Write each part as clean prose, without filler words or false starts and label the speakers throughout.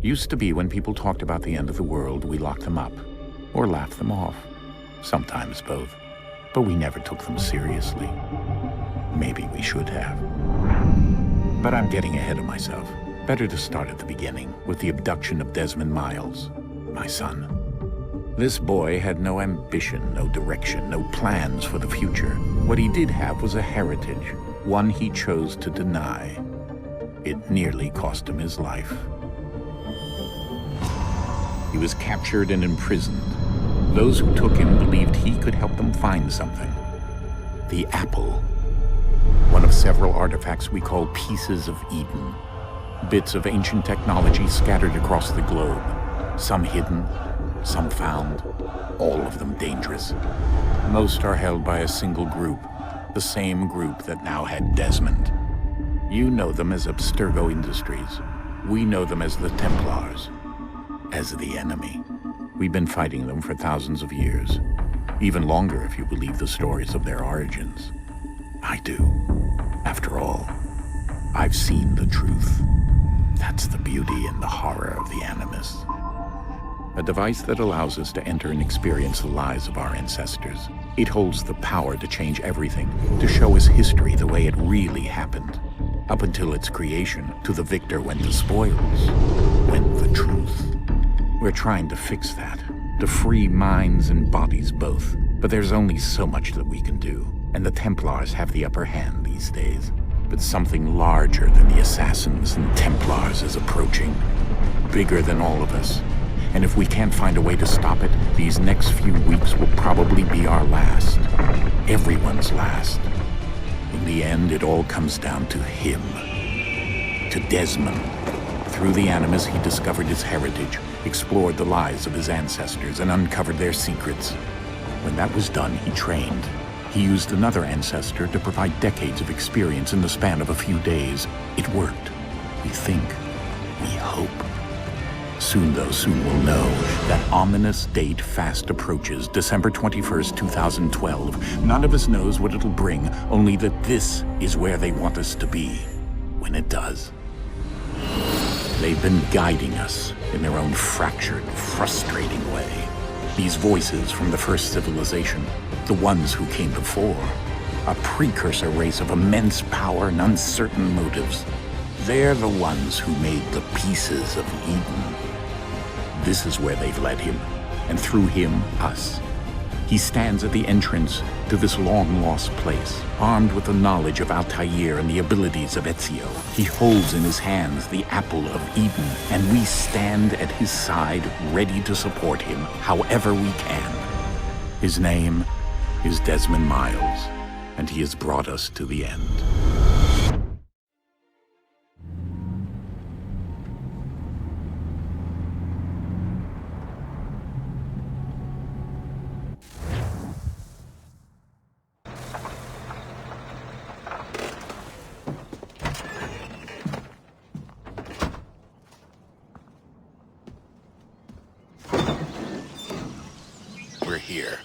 Speaker 1: Used to be when people talked about the end of the world, we locked them up, or laughed them off. Sometimes both. But we never took them seriously. Maybe we should have. But I'm getting ahead of myself. Better to start at the beginning, with the abduction of Desmond Miles, my son. This boy had no ambition, no direction, no plans for the future. What he did have was a heritage, one he chose to deny. It nearly cost him his life. He was captured and imprisoned. Those who took him believed he could help them find something. The apple. One of several artifacts we call pieces of Eden. Bits of ancient technology scattered across the globe. Some hidden, some found, all of them dangerous. Most are held by a single group, the same group that now had Desmond. You know them as Abstergo Industries. We know them as the Templars, as the enemy. We've been fighting them for thousands of years, even longer if you believe the stories of their origins. I do. After all, I've seen the truth. That's the beauty and the horror of the Animus. A device that allows us to enter and experience the lives of our ancestors. It holds the power to change everything, to show us history the way it really happened. Up until its creation, to the victor went the spoils, went the truth. We're trying to fix that, to free minds and bodies both. But there's only so much that we can do, and the Templars have the upper hand these days. But something larger than the assassins and Templars is approaching, bigger than all of us. And if we can't find a way to stop it, these next few weeks will probably be our last. Everyone's last. In the end, it all comes down to him. To Desmond. Through the Animus, he discovered his heritage, explored the lives of his ancestors, and uncovered their secrets. When that was done, he trained. He used another ancestor to provide decades of experience in the span of a few days. It worked. We think. We hope. Soon, though, soon we'll know. That ominous date fast approaches, December 21st, 2012. None of us knows what it'll bring, only that this is where they want us to be, when it does. They've been guiding us in their own fractured, frustrating way. These voices from the first civilization, the ones who came before, a precursor race of immense power and uncertain motives. They're the ones who made the pieces of Eden. This is where they've led him, and through him, us. He stands at the entrance to this long-lost place, armed with the knowledge of Altair and the abilities of Ezio. He holds in his hands the apple of Eden, and we stand at his side, ready to support him however we can. His name is Desmond Miles, and he has brought us to the end. We're here.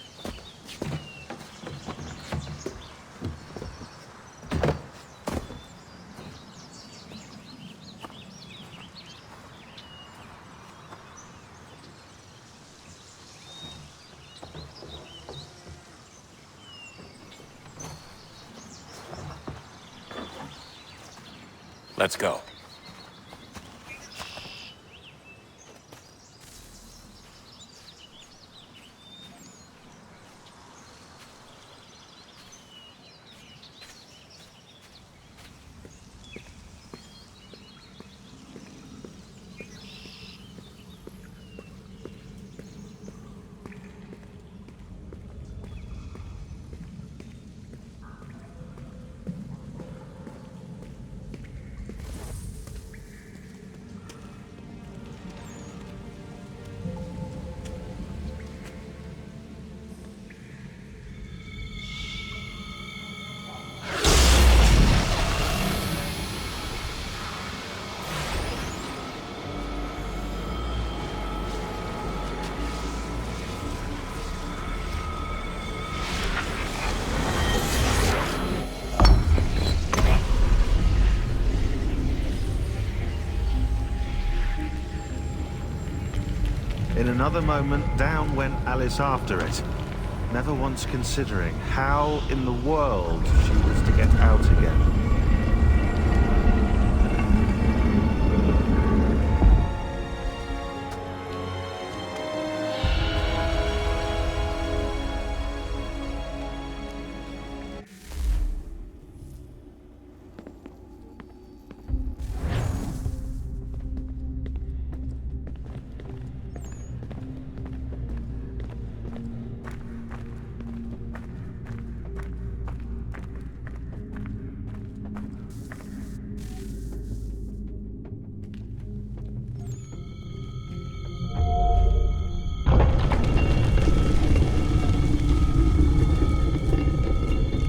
Speaker 1: Let's go.
Speaker 2: In another moment, down went Alice after it, never once considering how in the world she was to get out again.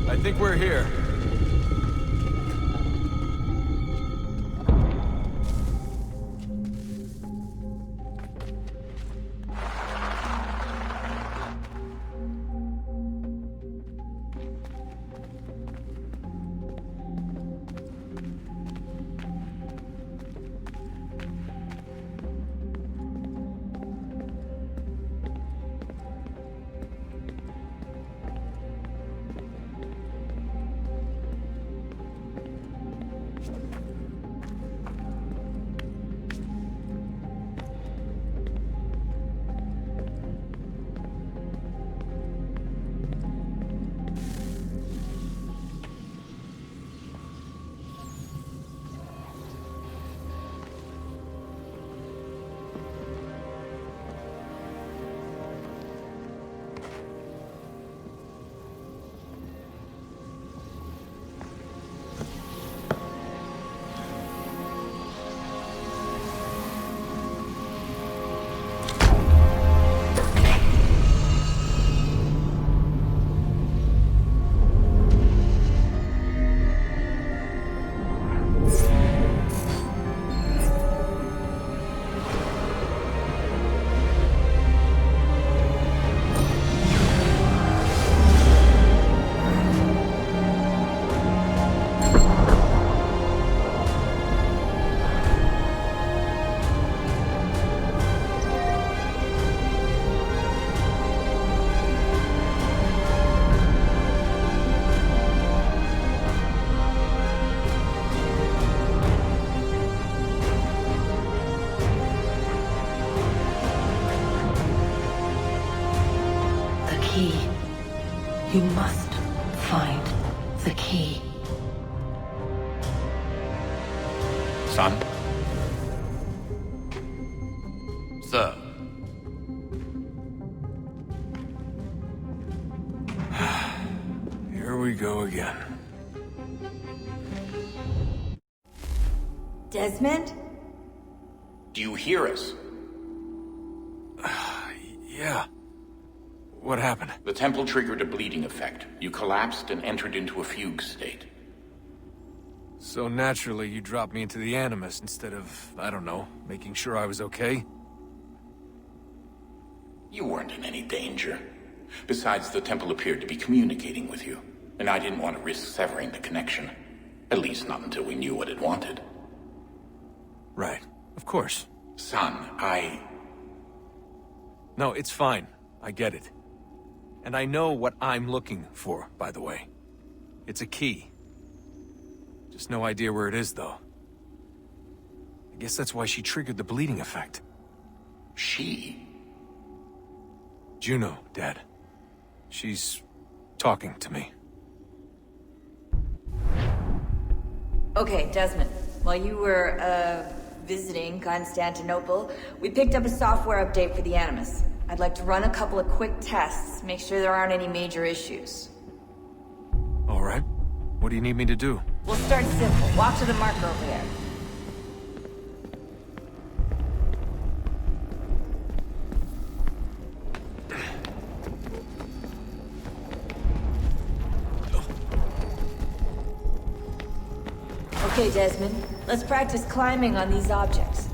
Speaker 3: I think we're here.
Speaker 4: You must find the key.
Speaker 1: Son?
Speaker 3: Sir. Here we go again.
Speaker 5: Desmond?
Speaker 1: Do you hear us?
Speaker 3: Yeah. What happened?
Speaker 1: The temple triggered a bleeding effect. You collapsed and entered into a fugue state.
Speaker 3: So naturally, you dropped me into the Animus instead of, I don't know, making sure I was okay?
Speaker 1: You weren't in any danger. Besides, the temple appeared to be communicating with you, and I didn't want to risk severing the connection. At least not until we knew what it wanted.
Speaker 3: Right. Of course.
Speaker 1: Son,
Speaker 3: No, it's fine. I get it. And I know what I'm looking for, by the way. It's a key. Just no idea where it is, though. I guess that's why she triggered the bleeding effect.
Speaker 1: She?
Speaker 3: Juno, Dad. She's talking to me.
Speaker 5: Okay, Desmond. While you were, visiting Constantinople, we picked up a software update for the Animus. I'd like to run a couple of quick tests, make sure there aren't any major issues.
Speaker 3: All right. What do you need me to do?
Speaker 5: We'll start simple. Walk to the marker over there. Okay, Desmond. Let's practice climbing on these objects.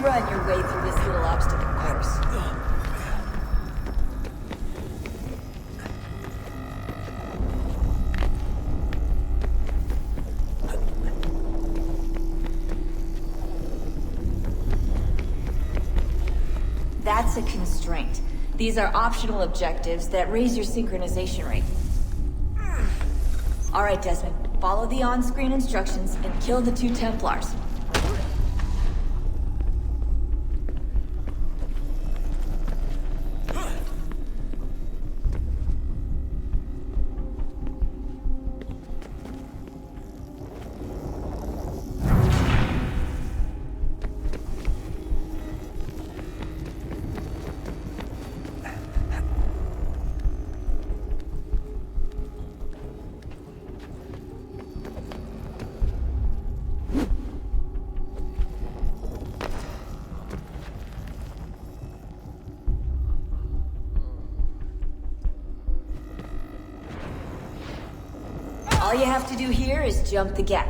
Speaker 5: run your way through this little obstacle course. That's a constraint. These are optional objectives that raise your synchronization rate. Alright, Desmond. Follow the on-screen instructions and kill the 2 Templars. All you have to do here is jump the gap.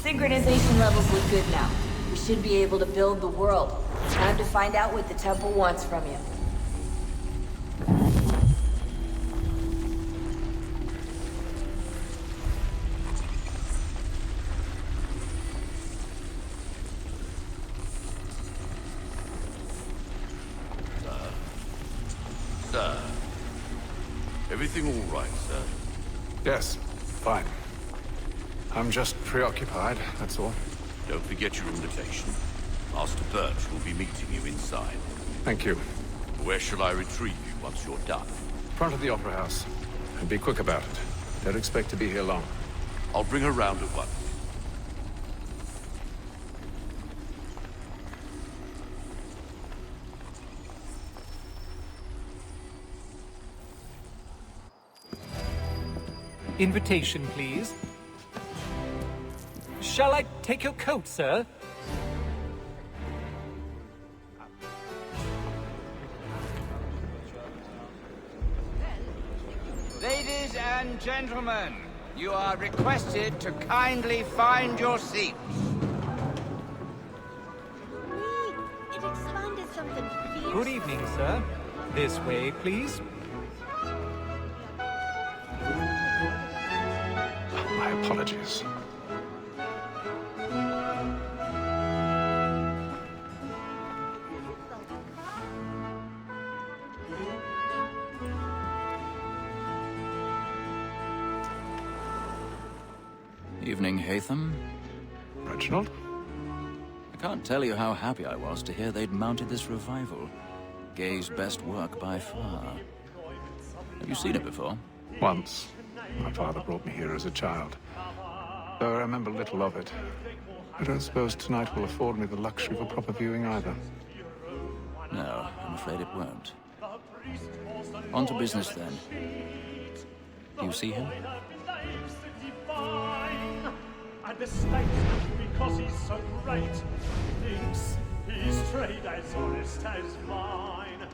Speaker 5: Synchronization levels look good now. We should be able to build the world. Time to find out what the temple wants from you.
Speaker 6: Sir. Everything all right, sir?
Speaker 3: Yes, fine. I'm just preoccupied, that's all.
Speaker 6: Don't forget your invitation. Master Birch will be meeting you inside.
Speaker 3: Thank you.
Speaker 6: Where shall I retrieve you once you're done?
Speaker 3: Front of the Opera House. And be quick about it. Don't expect to be here long.
Speaker 6: I'll bring her round at once.
Speaker 7: Invitation, please. Shall I take your coat, sir?
Speaker 8: Ladies and gentlemen, you are requested to kindly find your seats.
Speaker 9: It expanded something fierce.
Speaker 7: Good evening, sir. This way, please.
Speaker 3: My apologies.
Speaker 10: Evening, Hatham.
Speaker 3: Reginald?
Speaker 10: I can't tell you how happy I was to hear they'd mounted this revival. Gay's best work by far. Have you seen it before?
Speaker 3: Once. My father brought me here as a child. Though I remember little of it. I don't suppose tonight will afford me the luxury of a proper viewing either.
Speaker 10: No, I'm afraid it won't. On to business, then. Do you see him?
Speaker 11: And the state, because he's so great, thinks his trade as honest as mine.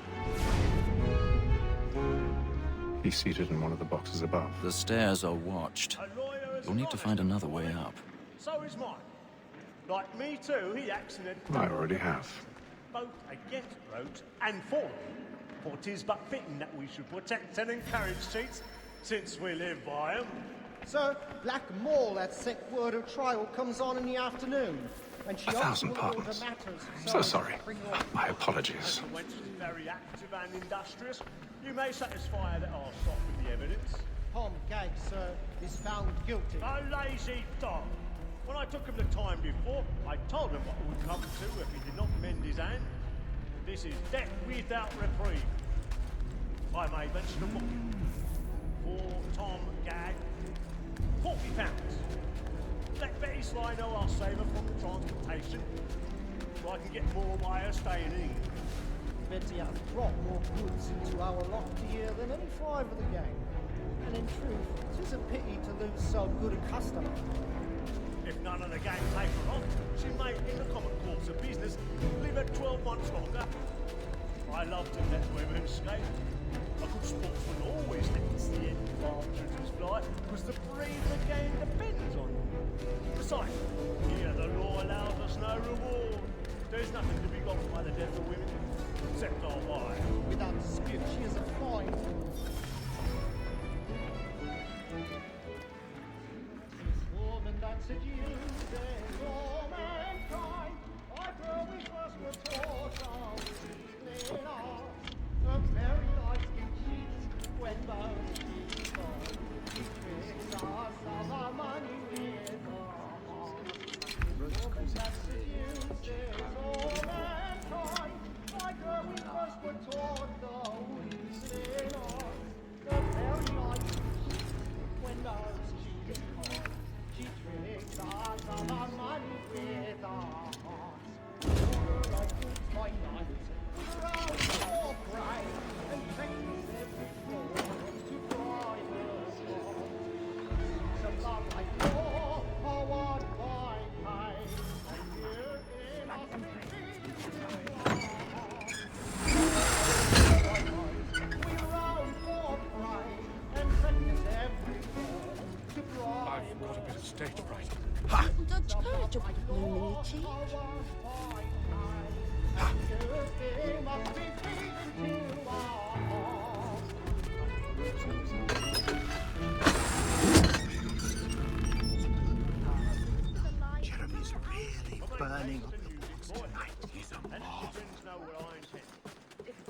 Speaker 3: He's seated in one of the boxes above.
Speaker 10: The stairs are watched. You'll need to find another way up.
Speaker 11: So is mine. Like me too, he accidentally...
Speaker 3: I already have.
Speaker 11: Both against roads and for them. For 'tis but fitting that we should protect and encourage cheats, since we live by 'em.
Speaker 12: Sir, Black Mall that sick word of trial comes on in the afternoon. And she
Speaker 3: 1,000 pardons. I'm so sorry. My apologies.
Speaker 11: Very active and industrious. You may satisfy that I'll stop with the evidence.
Speaker 12: Tom Gag, sir, is found guilty.
Speaker 11: A lazy dog. When I took him the time before, I told him what it would come to if he did not mend his hand. This is death without reprieve. I may mention a book for Tom Gag. £40. Let Betty Sly know I'll save her from the transportation, so I can get more by her staying in.
Speaker 12: Betty has brought more goods into our loft here than any five of the gang. And in truth, it is a pity to lose so good a customer.
Speaker 11: If none of the gang take her on, she may, in the common course of business, live at 12 months longer. I love to let women escape. A good sportsman always lets the end of partridges fly, because the breed of the game depends on them. Besides, here the law allows us no reward. There's nothing to be got by the death of women, except our wives.
Speaker 12: Without dispute, she is a fine woman. This woman that seduces all mankind, I grow we first were taught how to live on. A very light skin cheats when both she's gone. She tricks us of our money with her heart. This woman that seduces all mankind, I grow we first were taught how to live on. A very light skin cheats when both she's gone. She tricks us of our money with her heart. Order like goods by night. All bright and practice every floor to private law. Some love like law, forward by high, and here in us we round for pride and practice every floor to private.
Speaker 3: I've got a bit of stage fright.
Speaker 9: Dodge courage of the blooming cheek.
Speaker 6: Jeremy's really burning up the books tonight. He's a
Speaker 11: And
Speaker 6: mob.
Speaker 11: your friends know what I intend.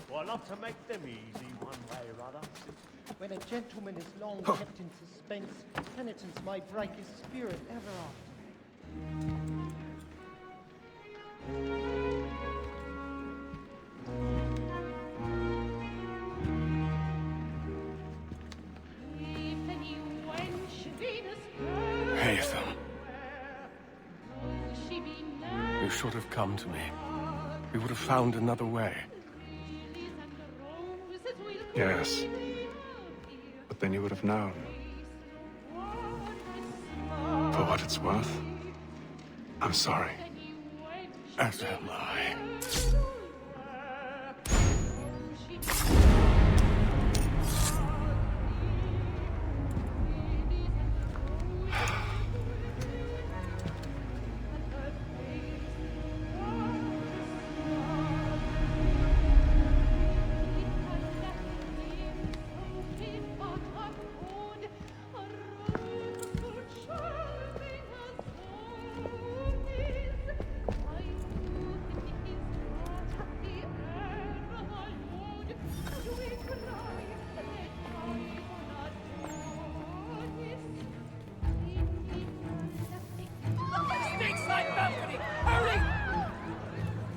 Speaker 11: Well, I love to make them easy one way or other.
Speaker 12: When a gentleman is long kept in suspense, penitence may break his spirit ever after.
Speaker 3: Hatham. You should have come to me. We would have found another way.
Speaker 13: Yes. But then you would have known. For what it's worth, I'm sorry.
Speaker 3: As am I.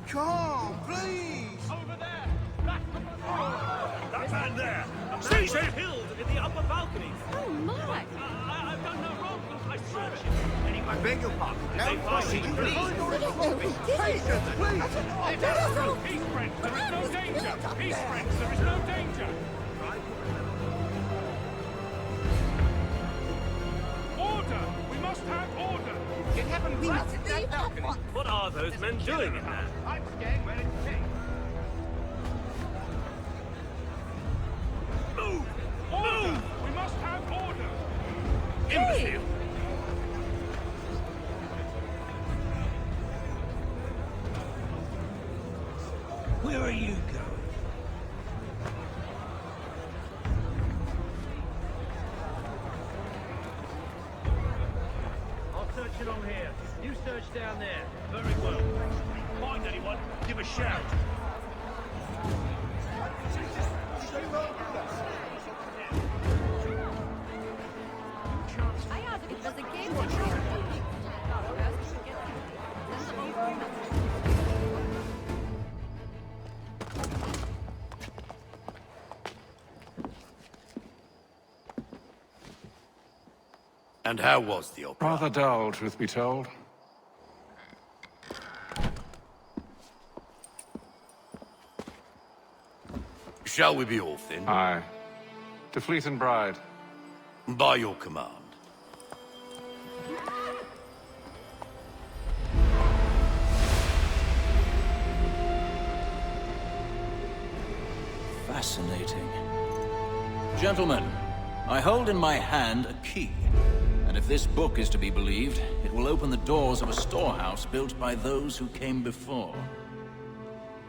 Speaker 6: Come, please!
Speaker 11: Over there! That man there! Seize him! Killed in the upper balcony!
Speaker 9: Oh my!
Speaker 11: I've done no wrong. I searched him.
Speaker 6: I beg your pardon. No
Speaker 11: fussing,
Speaker 6: please.
Speaker 11: Patience, please! Peace, friends, there is no danger! Peace, friends, there is no danger! Order! We must have order!
Speaker 8: You haven't blasted that balcony.
Speaker 11: What are those men doing in there?
Speaker 8: I'm staying where it's safe.
Speaker 11: Move! Move! We must have order! Imbecile!
Speaker 6: Where are you going?
Speaker 11: I'll search along here. You search down there. Very well. Find anyone, give a shout.
Speaker 9: I asked if there's a game
Speaker 6: And how was the opera?
Speaker 13: Rather dull, truth be told.
Speaker 6: Shall we be off then?
Speaker 13: Aye. To Fleet and Bride.
Speaker 6: By your command.
Speaker 10: Fascinating. Gentlemen, I hold in my hand a key. And if this book is to be believed, it will open the doors of a storehouse built by those who came before.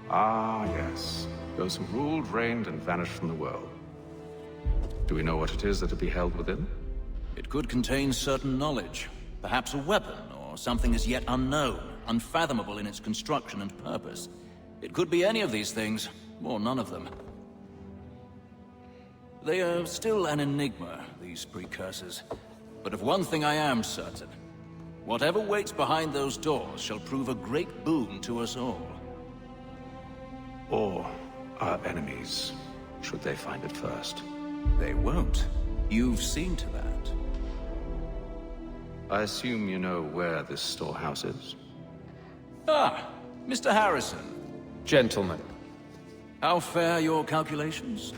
Speaker 13: Ah, yes. Those who ruled, reigned, and vanished from the world. Do we know what it is that will be held within?
Speaker 10: It could contain certain knowledge. Perhaps a weapon, or something as yet unknown, unfathomable in its construction and purpose. It could be any of these things, or none of them. They are still an enigma, these precursors. But of one thing I am certain. Whatever waits behind those doors shall prove a great boon to us all.
Speaker 13: Or our enemies, should they find it first.
Speaker 10: They won't. You've seen to that.
Speaker 13: I assume you know where this storehouse is?
Speaker 10: Ah, Mr. Harrison.
Speaker 14: Gentlemen.
Speaker 10: How fare your calculations?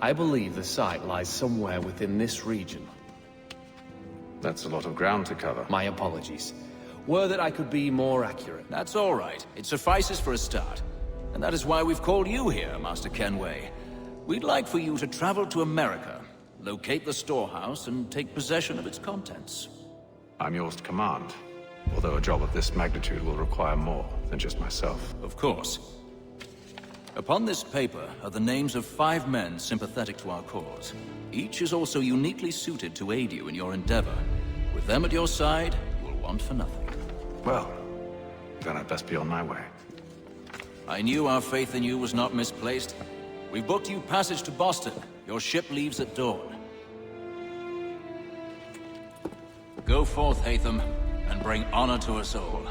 Speaker 14: I believe the site lies somewhere within this region.
Speaker 13: That's a lot of ground to cover.
Speaker 14: My apologies. Were that I could be more accurate.
Speaker 10: That's all right. It suffices for a start. And that is why we've called you here, Master Kenway. We'd like for you to travel to America, locate the storehouse, and take possession of its contents.
Speaker 13: I'm yours to command, although a job of this magnitude will require more than just myself.
Speaker 10: Of course. Upon this paper are the names of 5 men sympathetic to our cause. Each is also uniquely suited to aid you in your endeavor. With them at your side, you will want for nothing.
Speaker 13: Well, then I'd best be on my way.
Speaker 10: I knew our faith in you was not misplaced. We've booked you passage to Boston. Your ship leaves at dawn. Go forth, Hatham, and bring honor to us all.